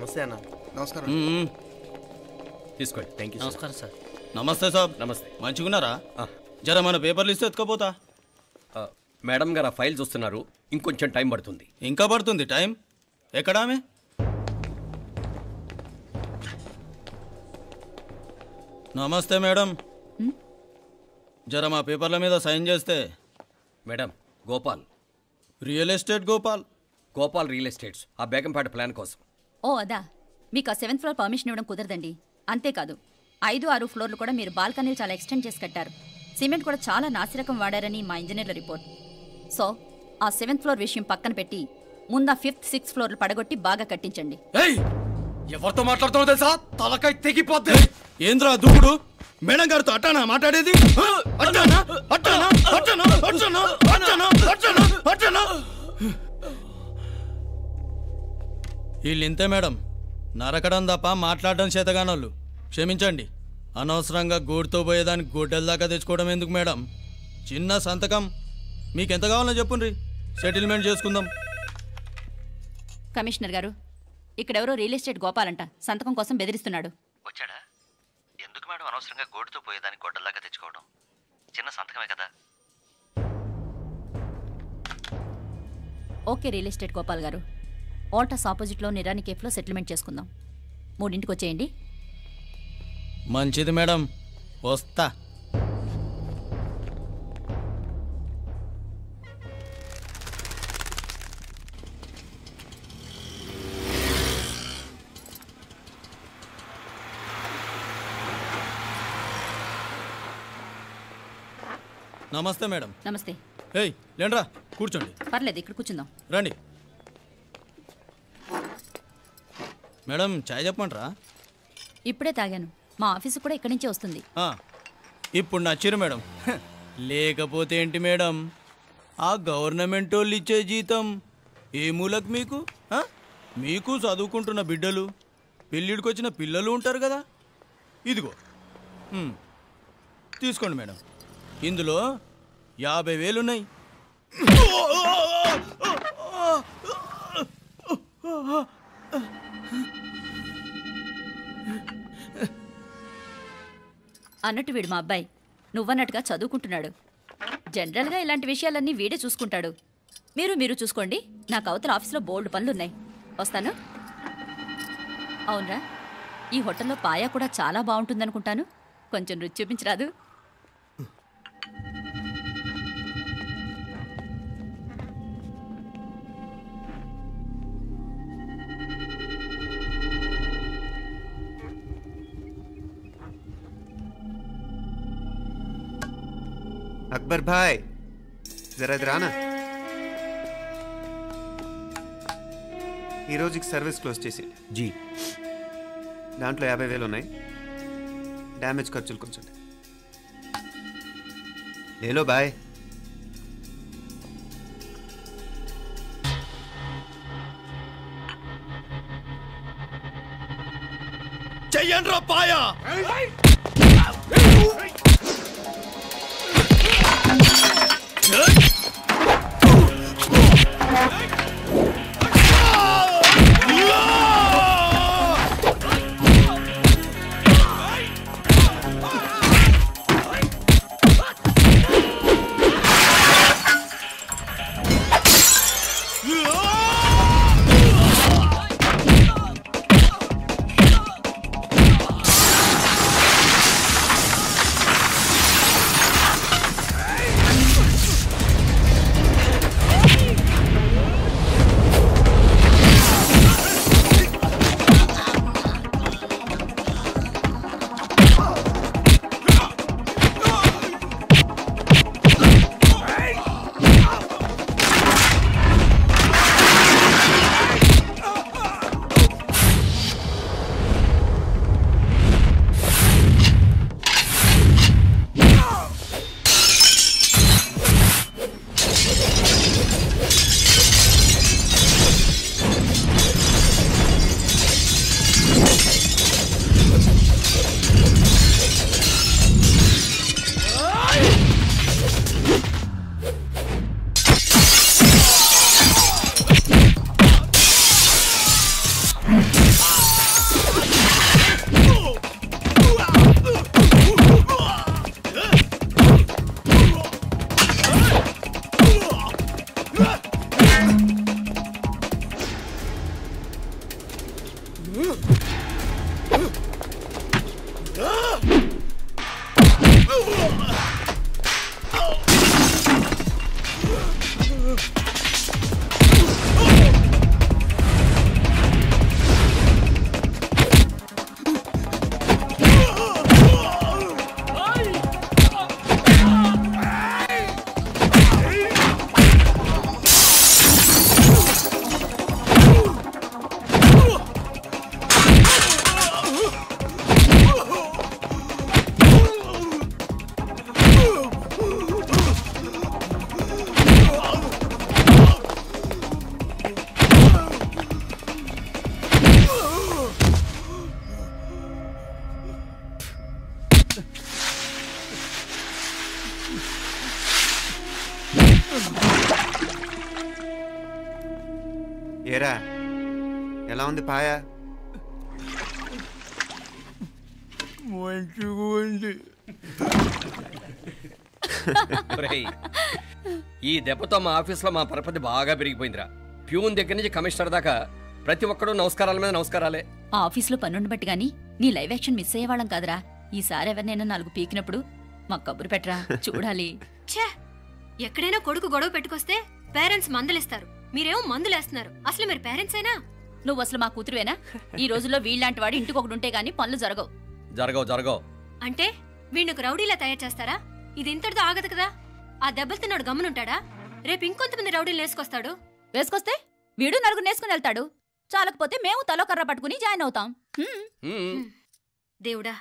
నమస్తే అన్న. నమస్కారం. తీసుకోండి. Thank you. నమస్కారం సార్. నమస్తే సాబ్. నమస్తే. మంచిగున్నారా? జర మన పేపర్లు ఇస్తే ఎత్తుకపోతా. మేడం గారు ఆ ఫైల్ చూస్తున్నారు, ఇంకొంచెం టైం పడుతుంది. ఇంకా పడుతుంది టైం? ఎక్కడా ఆమె? నమస్తే మేడం, జర మా పేపర్ల మీద సైన్ చేస్తే. Madam, Gopal, real estate Gopal. Gopal real estates, ఆ బేగంపేట ప్లాన్ కోసం. ఓ అదా, మీకు ఆ 7th ఫ్లోర్ పర్మిషన్ ఇవ్వడం కుదరదండి. అంతేకాదు 5-6 ఫ్లోర్లు కూడా మీరు బాల్కనీలు చాలా ఎక్స్టెండ్ చేసి కట్టారు. సిమెంట్ కూడా చాలా నాసిరకం వాడారని మా ఇంజనీర్ల రిపోర్ట్. సో ఆ 7th ఫ్లోర్ విషయం పక్కన పెట్టి ముందు ఆ 5th, 6th ఫ్లోర్లు పడగొట్టి బాగా కట్టించండి. ఎవరితో మాట్లాడుతున్నావు తెలుసా? తలకాయ తెగిపోద్ది. ఏంద్రా దూకుడు? మేడం గారితో అట్టానా మాట్లాడేది? అట్టానా అట్టానా అట్టానా అట్టానా అట్టానా అట్టానా అట్టానా? వీళ్ళు ఇంతే మేడం, నరకడం తప్ప మాట్లాడడం చేతగానోళ్ళు. క్షమించండి, అనవసరంగా గూడుతో పోయేదానికి గొడ్డల దాకా తెచ్చుకోవడం ఎందుకు మేడం? చిన్న సంతకం మీకెంత కావాలో చెప్పుండ్రి, సెటిల్మెంట్ చేసుకుందాం. కమిషనర్ గారు, ఇక్కడెవరో రియల్ ఎస్టేట్ గోపాలంట సంతకం కోసం బెదిరిస్తున్నాడు. వచ్చాడా? ఎందుకు మేడం అనవసరంగా గోడుతో పోయేదానికి గొడ్డల్లాగా తెచ్చుకోవడం? చిన్న సంతకమే కదా. ఓకే రియల్ ఎస్టేట్ గోపాల్ గారు, ఆల్టాస్ ఆపోజిట్లో నిరాని కేఫ్లో సెటిల్మెంట్ చేసుకుందాం. 3ంటికి వచ్చేయండి. మంచిది మేడం, వస్తా. నమస్తే మేడం. నమస్తే. ఏయ్ లేండ్రా, కూర్చోండి. పర్లేదు, ఇక్కడ కూర్చుందాం. రండి మేడం, చాయ్ చెప్పమంటారా? ఇప్పుడే తాగాను. మా ఆఫీసు కూడా ఇక్కడి నుంచే వస్తుంది. ఇప్పుడు నచ్చిరు మేడం. లేకపోతే ఏంటి మేడం, ఆ గవర్నమెంట్ వాళ్ళు ఇచ్చే జీతం ఏ మూలకు మీకు? మీకు చదువుకుంటున్న బిడ్డలు, పెళ్ళిడికి వచ్చిన పిల్లలు ఉంటారు కదా. ఇదిగో తీసుకోండి మేడం, ఇందులో 50,000 ఉన్నాయి. అన్నట్టు వీడు మా అబ్బాయి నువ్వన్నట్టుగా చదువుకుంటున్నాడు. జనరల్గా ఇలాంటి విషయాలన్నీ వీడే చూసుకుంటాడు. మీరు చూసుకోండి. నాకు అవతల ఆఫీస్లో బోల్డ్ పనులున్నాయి. వస్తాను. అవునరా, ఈ హోటల్లో పాయా కూడా చాలా బాగుంటుందనుకుంటాను. కొంచెం రుచి చూపించరాదు? अकबर भाई जरा इधर आना. ఈ రోజుకి సర్వీస్ క్లోజ్ చేసి జీ, దాంట్లో 50,000 ఉన్నాయి. డ్యామేజ్ ఖర్చులు కొంచెం లేలో బాయ్. చెయ్యండి రా పాయా. ఏరా ఎలా ఉంది పాయ? మంచిగా ఉంది. ఒరేయ్, ఈ దెబ్బతో మా ఆఫీస్లో మా పరపతి బాగా పెరిగిపోయిందిరా. ప్యూన్ దగ్గర నుంచి కమిషనర్ దాకా ప్రతి ఒక్కడు నమస్కారాల మీద నమస్కారాలే. ఆ ఆఫీస్లో పనుండి బట్టి గాని నీ లైవ్ యాక్షన్ మిస్ అయ్యేవాళ్ళం కాదురా. ఈసారి ఎవరినైనా 4 పీకినప్పుడు మాకు కబురు పెట్టరా, చూడాలి. ఛే! ఎక్కడైనా కొడుకు గొడవ పెట్టుకొస్తే పేరెంట్స్ మందులిస్తారు, మీరేమో మందులేస్తున్నారు. అసలు మీరు పేరెంట్సేనా? నువ్వు అసలు మా కూతురువేనా? ఈ రోజుల్లో వీళ్ళలాంటి వాడు ఇంటికి ఒకటి ఉంటే గానీ పనులు జరగవు. జరగవు. అంటే వీణ్ణకు రౌడీలా తయారు చేస్తారా? ఇది ఇంతటితో ఆగదు కదా. ఆ దెబ్బలు తిన్నాడు గమనుంటాడా? రేపు ఇంకొంతమంది రౌడీలు వేసుకొస్తాడు. వేసుకొస్తే వీడు 4 నేసుకుని వెళ్తాడు. చాలకపోతే మేము తలో కర్ర పట్టుకుని జాయిన్ అవుతాం. దేవుడా,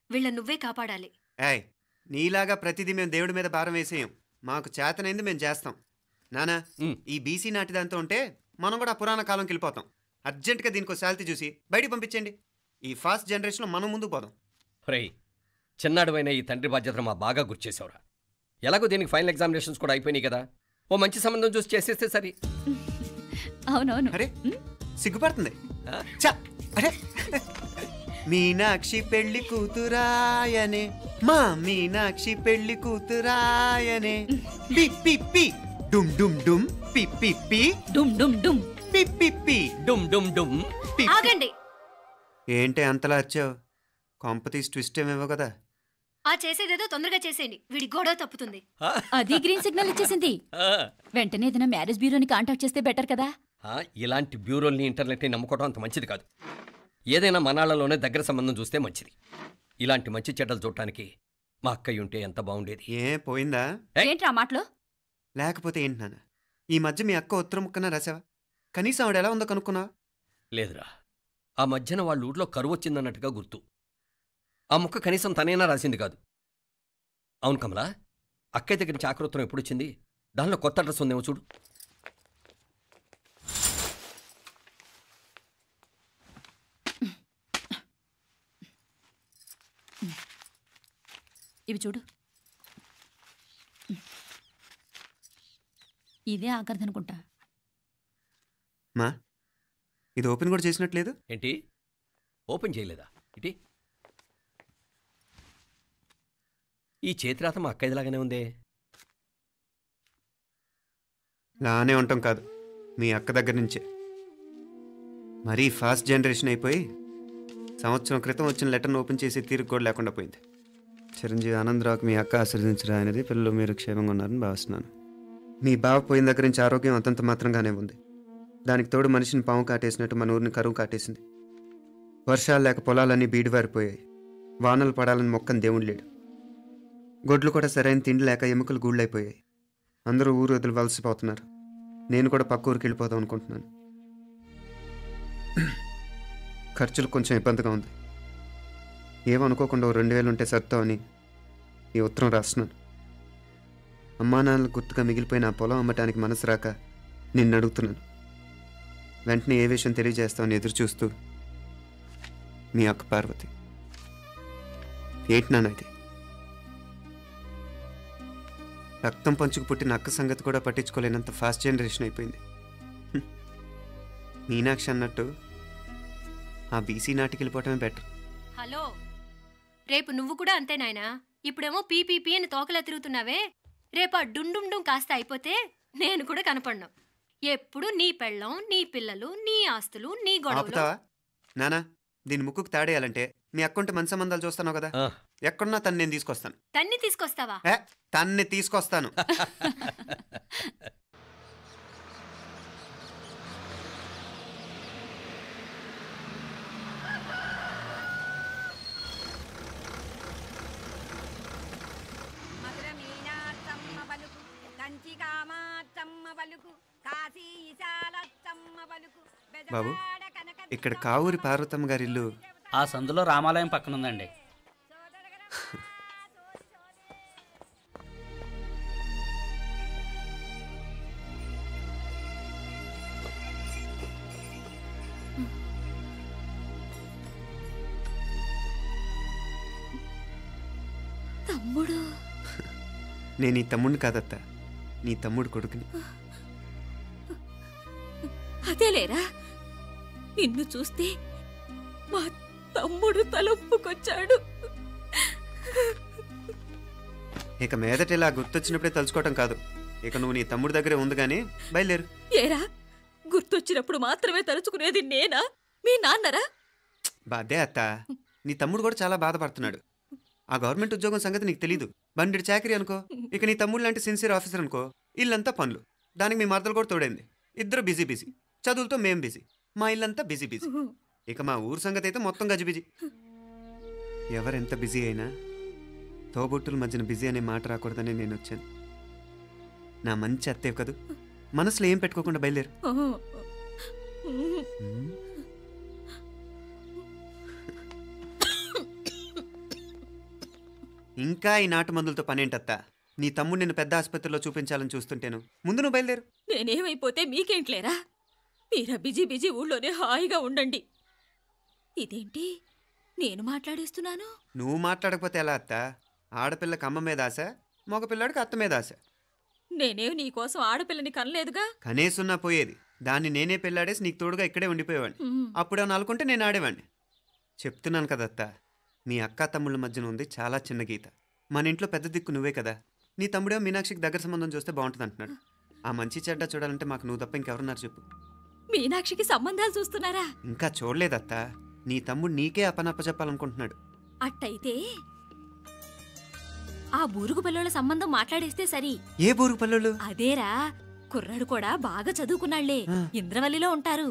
వీళ్ళ నువ్వే కాపాడాలి. ఏయ్, నీలాగా ప్రతిదీ మేము దేవుడి మీద భారం వేసేయం. మాకు చేతనైంది మేము చేస్తాం. నానా, ఈ బీసీ నాటి దాంతో ఉంటే మనం కూడా పురాణ కాలంకి వెళ్ళిపోతాం. అర్జెంటుగా దీనికి శాలిటీ చూసి బయటికి పంపించండి. ఈ ఫాస్ట్ జనరేషన్లో మనం ముందుకు పోదాం. ఒరేయ్, చిన్నాడువైన ఈ తండ్రి బాధ్యతను మా బాగా గుర్చేసావురా. ఎలాగో దీనికి ఫైనల్ ఎగ్జామినేషన్స్ కూడా అయిపోయినాయి కదా, ఓ మంచి సంబంధం చూసి చేసేస్తే సరి. అవునవును. అరే సిగ్గుపడుతుంది. ఛ! అరే మీనాక్షి పెళ్లి కూతురాయనే, మా మీనాక్షి పెళ్లి కూతురాయనే. పి పి పి డుమ్ డుమ్ డుమ్ పి పి పి డుమ్ డుమ్ డుమ్ పి పి పి డుమ్ డుమ్ డుమ్. ఆగండి. ఏంటి అంతలా వచ్చావు? కాంపతీస్ ట్విస్ట్ ఏమేవో కదా. ఆ చేసేదేదో తొందరగా చేసేయండి, వీడి గొడవ తప్పుతుంది. అది గ్రీన్ సిగ్నల్ ఇచ్చేసింది. వెంటనే ఏదైనా మ్యారేజ్ బ్యూరోని కాంటాక్ట్ చేస్తే బెటర్ కదా. ఇలాంటి బ్యూరోల్ని ఇంటర్నెట్ని నమ్ముకోవడం అంత మంచిది కాదు. ఏదైనా మనాళ్ళలోనే దగ్గర సంబంధం చూస్తే మంచిది. ఇలాంటి మంచి చెడ్డలు చూడటానికి మా అక్కయ్య ఉంటే ఎంత బాగుండేది. ఏ పోయిందా? ఏంట్రా మాటలు? లేకపోతే ఏంటి నాన్న, ఈ మధ్య మీ అక్క ఉత్తరం ముక్కన రాసావా? కనీసం ఆవిడ ఎలా ఉందో కనుక్కున్నావా? లేదురా, ఆ మధ్యన వాళ్ళ ఊర్లో కరువు వచ్చిందన్నట్టుగా గుర్తు. ఆ ముక్క కనీసం తనైనా రాసింది కాదు. అవును కమలా, అక్కయ్య దగ్గర నుంచి ఆకృతం ఎప్పుడు వచ్చింది? దానిలో కొత్త అడ్రస్ ఉందేమో చూడు. ఇవి చూడు. ఇదే ఆఖరిదనుకుంటా. మా ఇది ఓపెన్ కూడా చేసినట్లేదు. ఏంటి ఓపెన్ చేయలేదా? ఇటీ ఈ చేతిరాత మా అక్కయ్యలాగానే ఉందే. లానే ఉంటాం కాదు, మీ అక్క దగ్గర నుంచే. మరీ ఫాస్ట్ జనరేషన్ అయిపోయి సంవత్సరం క్రితం వచ్చిన లెటర్ను ఓపెన్ చేసి తీరుకు కూడా లేకుండా పోయింది. చిరంజీవి ఆనందరావుకి మీ అక్క ఆశీర్వదించరా అనేది, పిల్లలు మీరు క్షేమంగా ఉన్నారని భావిస్తున్నాను. మీ బావ పోయిన దగ్గర నుంచి ఆరోగ్యం అంతంత మాత్రంగానే ఉంది. దానికి తోడు మనిషిని పాము కాటేసినట్టు మన ఊరిని కరువు కాటేసింది. వర్షాలు లేక పొలాలన్నీ బీడివారిపోయాయి. వానలు పడాలని మొక్కని దేవుడు లేడు. గొడ్లు కూడా సరైన తిండి లేక ఎముకలు గూళ్ళైపోయాయి. అందరూ ఊరు వదిలివలసిపోతున్నారు. నేను కూడా పక్క ఊరికి వెళ్ళిపోదాం అనుకుంటున్నాను. ఖర్చులు కొంచెం ఇబ్బందిగా ఉంది. ఏమనుకోకుండా 2000 ఉంటే సర్తామని ఈ ఉత్తరం రాస్తున్నాను. అమ్మా నాన్నలు గుర్తుగా మిగిలిపోయిన ఆ పొలం అమ్మటానికి మనసు రాక నిన్ను అడుగుతున్నాను. వెంటనే ఏ విషయం తెలియజేస్తామని ఎదురు చూస్తూ మీ అక్క పార్వతి. ఏంటి నాన్న ఇది? రక్తం పంచుకు పుట్టిన అక్క సంగతి కూడా పట్టించుకోలేనంత ఫాస్ట్ జనరేషన్ అయిపోయింది. మీనాక్షి అన్నట్టు ఆ బీసీ నాటికి వెళ్ళిపోవటమే బెటర్. హలో, రేపు నువ్వు కూడా అంతే నాయనా. ఇప్పుడేమో పీపీపీ అని తోకలా తిరుగుతున్నావే, రేపు ఆ డుండుండుం కాస్త అయిపోతే నేను కూడా కనపడను. ఎప్పుడు నీ పెళ్ళం, నీ పిల్లలు, నీ ఆస్తులు, నీ గొడవలు. ఆపుతావా నానా? దీని ముక్కుకు తాడేయాలంటే మీ అక్కంటే మంచి సంబంధాలు చూస్తాను కదా. ఎక్కడున్నా తను నేను తీసుకొస్తాను. తన్ని తీసుకొస్తావా? తన్ని తీసుకొస్తాను. బాబు, ఇక్కడ కావూరి పార్వతమ్మ గారి ఇల్లు ఆ సందులో రామాలయం పక్కనుందండి. తమ్ముడు? నేను ఈ తమ్ముడిని కాదత్త, నీ తమ్ముడు కొడుకుని. అదేలేరా, నిన్ను చూస్తే మా తమ్ముడు తలొప్పుకొచ్చాడు. ఇక మీదట ఇలా గుర్తొచ్చినప్పుడే తలుచుకోవటం కాదు. ఇక నువ్వు నీ తమ్ముడి దగ్గరే ఉంది కానీ బయలుదేరు. ఏరా, గుర్తొచ్చినప్పుడు మాత్రమే తలుచుకునేది నేనా, మీ నాన్నరా? బాధే అత్త, నీ తమ్ముడు కూడా చాలా బాధపడుతున్నాడు. ఆ గవర్నమెంట్ ఉద్యోగం సంగతి నీకు తెలీదు. బండి చాకరీ అనుకో. ఇక నీ తమ్ముడు లాంటి సిన్సియర్ ఆఫీసర్ అనుకో. ఇల్లంతా పనులు, దానికి మీ మరదలు కూడా తోడైంది. ఇద్దరు బిజీ బిజీ. చదువులతో మేం బిజీ, మా ఇల్లంతా బిజీ బిజీ. ఇక మా ఊరు సంగతి అయితే మొత్తం గజిబిజీ. ఎవరెంత బిజీ అయినా తోబుట్టుల మధ్యన బిజీ అనే మాట రాకూడదని నేను వచ్చాను. నా మంచి అత్తే కదూ, మనసులో ఏం పెట్టుకోకుండా బయలుదేరు. ఇంకా ఈ నాటు మందులతో పనేంటత్తా? నీ తమ్ముడు నిన్ను పెద్ద ఆసుపత్రిలో చూపించాలని చూస్తుంటేను. ముందు నువ్వు బయలుదేరు. నేనేమైపోతే మీకేంట్లేరా? మీరా బిజీ బిజీ ఊళ్ళోనే హాయిగా ఉండండి. ఇదేంటి నేను మాట్లాడేస్తున్నాను? నువ్వు మాట్లాడకపోతే ఎలా అత్తా? ఆడపిల్లకి అమ్మ మీద ఆశ, మగపిల్లాడికి అత్త మీద ఆశ. నేనేం నీకోసం ఆడపిల్లని కనలేదుగా. కనేసున్నా పోయేది. దాన్ని నేనే పెళ్ళాడేసి నీకు తోడుగా ఇక్కడే ఉండిపోయేవాడిని. అప్పుడు అని అనుకుంటే నేను ఆడేవాడిని. చెప్తున్నాను కదత్తా, మీ అక్క తమ్ముళ్ళ మధ్యన ఉంది చాలా చిన్న గీత. మన ఇంట్లో పెద్ద దిక్కు నువ్వే కదా. నీ తమ్ముడే మీనాక్షికి దగ్గర సంబంధం చూస్తే బాగుంటుంది అంటున్నాడు. ఆ మంచి చెడ్డ చూడాలంటే మాకు నువ్వు తప్ప ఇంకెవరున్నారు చెప్పు? మీనాక్షికి సంబంధాలు చూస్తున్నారా? ఇంకా చూడలేదత్తా. నీ తమ్ముడు నీకే అపనప్ప చెప్పాలనుకుంటున్నాడు. అట్టయితే ఆ బూరుగు పిల్లల సంబంధం మాట్లాడేస్తే సరి. ఏ బూరుగు పల్లెలు? అదేరా, కుర్రాడు కూడా బాగా చదువుకున్నాళ్లే, ఇంద్రవల్లిలో ఉంటారు.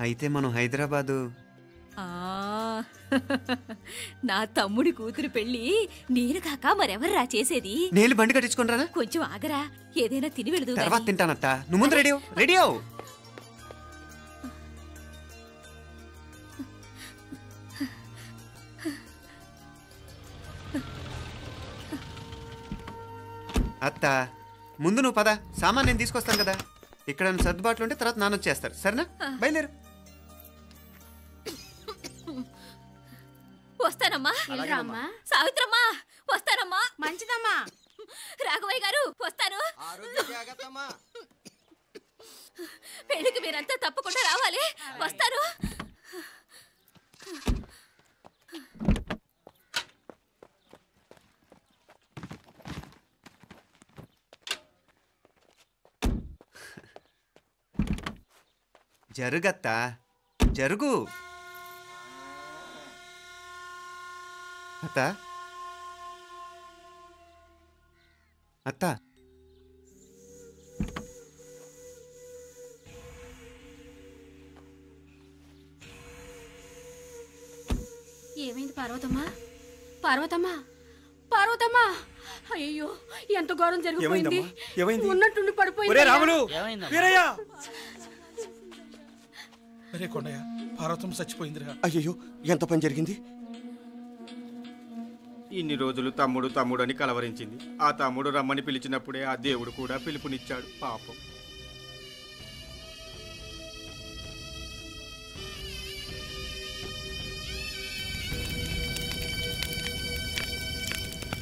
అయితే మనం హైదరాబాదు. నా తమ్ముడి కూతురు పెళ్లి నేను కాక మరెవర్రా చేసేది? నేను బండి కట్టించుకుంటారా? కొంచెం ఆగరా, ఏదైనా తిని వెళదు. తర్వాత తింటానత్తా. నువ్వు ముందు రెడీ రెడీ అవు. అత్త, ముందు నువ్వు పద. సామాన్ నేను తీసుకొస్తాను కదా. ఇక్కడ సర్దుబాట్లు ఉంటే తర్వాత నాన్న వచ్చేస్తారు. సరేనా? బయలుదేరు. వస్తానమ్మా. సావిత్రమ్మా వస్తానమ్మా. మంచిదమ్మా. రాఘవయ్య గారు వస్తాను. పెళ్లికి మీరంతా తప్పకుండా రావాలి. వస్తాను. జరుగత్తా, జరుగు. అత్త, అత్త, ఏమైంది పార్వతమ్మా? పార్వతమ్మా, పార్వతమ్మా! అయ్యో, ఎంత ఘోరం జరిగిపోయింది. ఉన్నట్టుండి పడిపోయింది. రాములు, ఏమైందమ్మా? వీరయ్య! అరే కొండయ్య, పార్వతమ్మ చచ్చిపోయిందిరా. అయ్యో, ఎంత పని జరిగింది? ఇన్ని రోజులు తమ్ముడు తమ్ముడు అని కలవరించింది. ఆ తమ్ముడు రమ్మని పిలిచినప్పుడే ఆ దేవుడు కూడా పిలుపునిచ్చాడు. పాపం.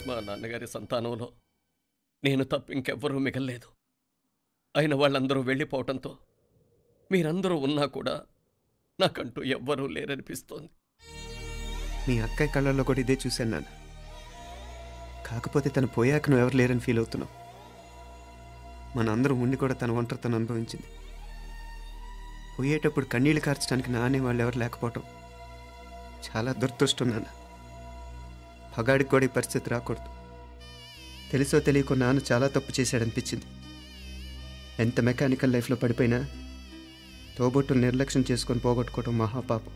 మా నాన్నగారి సంతానంలో నేను తప్ప ఇంకెవ్వరూ మిగల్లేదు. అయిన వాళ్ళందరూ వెళ్ళిపోవటంతో మీరందరూ ఉన్నా కూడా నాకంటూ ఎవ్వరూ లేరనిపిస్తోంది. మీ అక్కయ్య కళ్ళల్లో కూడా ఇదే చూశాను నాన్న. కాకపోతే తను పోయాక నువ్వు ఎవరు లేరని ఫీల్ అవుతున్నావు. మనందరం ఉండి కూడా తన ఒంటరితను అనుభవించింది. పోయేటప్పుడు కన్నీళ్లు కార్చడానికి నానే వాళ్ళు ఎవరు లేకపోవటం చాలా దురదృష్టం నాన్న. పగాడికి కూడా ఈ పరిస్థితి రాకూడదు. తెలుసో తెలియకో నాన్న చాలా తప్పు చేశాడనిపించింది. ఎంత మెకానికల్ లైఫ్లో పడిపోయినా తోబొట్టులు నిర్లక్ష్యం చేసుకొని పోగొట్టుకోవడం మహాపాపం.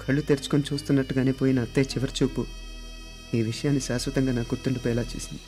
కళ్ళు తెరుచుకొని చూస్తున్నట్టుగానే పోయిన అత్తయ్య చివరి చూపు ఈ విషయాన్ని శాశ్వతంగా నాకు గుర్తుండిపోయేలా చేసింది.